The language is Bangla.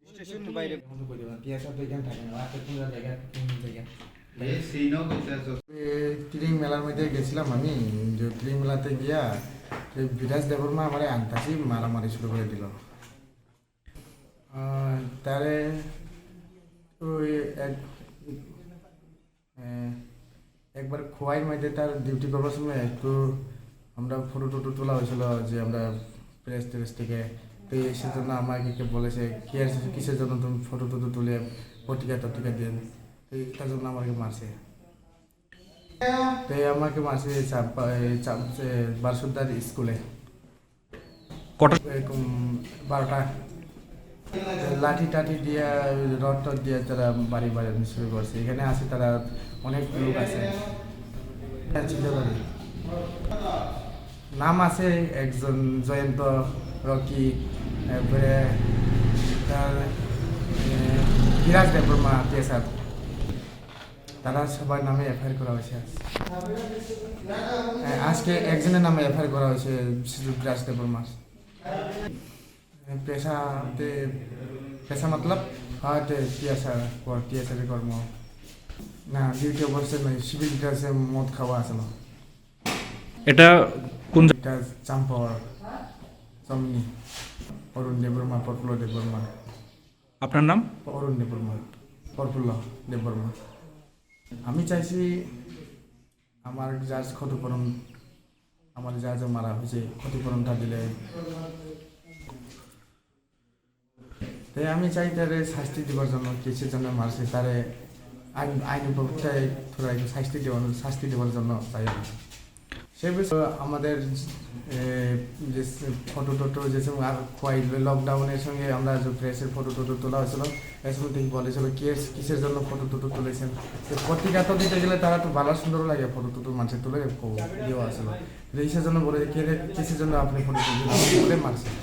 স্টেশনের বাইরে ট্রিং মেলার মধ্যে গেছিলাম আমি, যে ট্রিং মেলাতে গিয়া বিরাজ দেবর্মা আমার আনতাছি মারামারি শুরু করে দিল। তারে ওই একবার খোয়াই মধ্যে তার ডিউটি করবার সময় একটু আমরা ফটো টটো তোলা হয়েছিল, যে আমরা প্রেস টেরেস থেকে। তো সেজন্য আমাকে বলেছে কিসের জন্য তুমি ফটো টটো তুলে পত্রিকা টত্রিকা দিয়ে, তো তার জন্য আমাকে মারছে। তো আমাকে মারছে বারসুদ্দার স্কুলে এরকম 12টা লাঠি টাঠি দিয়ে রড টড দিয়ে তারা বাড়ি বাড়ি শুরু করছে। এখানে আছে তারা অনেক লোক আছে। নাম আছে একজন জয়ন্ত, রকি, তারপরে তার বিরাজ দেববর্মা, পেশাদ, তারা সবার নামে এফআইআর করা হয়েছে। আজকে একজনের নামে এফআইআর করা হয়েছে, বিরাজ দেববর্মা। পেশা মতলব টিএসআর কর্ম না, ডিউটি অবশ্যই নয়, সিভিল ডিটেলসে মদ খাওয়া আছে না। এটা কোন এটা চাম্পাওয়ার চমনি, অরুণ দেববর্মা, প্রফুল্ল দেববর্মা। আপনার নাম? অরুণ দেববর্মা, প্রফুল্ল দেববর্মা। আমি চাইছি আমার জাজ ক্ষতিপূরণ, আমার যা যা মারা হয়েছে ক্ষতিপূরণটা দিলে। তাই আমি চাই তারে শাস্তি দেওয়ার জন্য, কিসের জন্য মারছে তারে আইন ব্যবস্থায় থোড়া একটু শাস্তি দেওয়ার জন্য চাই আমি। সে বিষয়ে আমাদের যে ফটো টোটো যে সময় আর লকডাউনের সঙ্গে আমরা যে প্রেসের ফটো টোটো তোলা হয়েছিল, এর সময় থেকে বলেছিল কিসের জন্য ফটো টোটো তুলেছেন। পত্রিকা তো দিতে গেলে তারা তো ভালো সুন্দর লাগে, ফটো টোটো মানুষের তুলে দেওয়া ছিল। কিসের জন্য বলে কিসের জন্য আপনি ফটো তুলে মারছেন।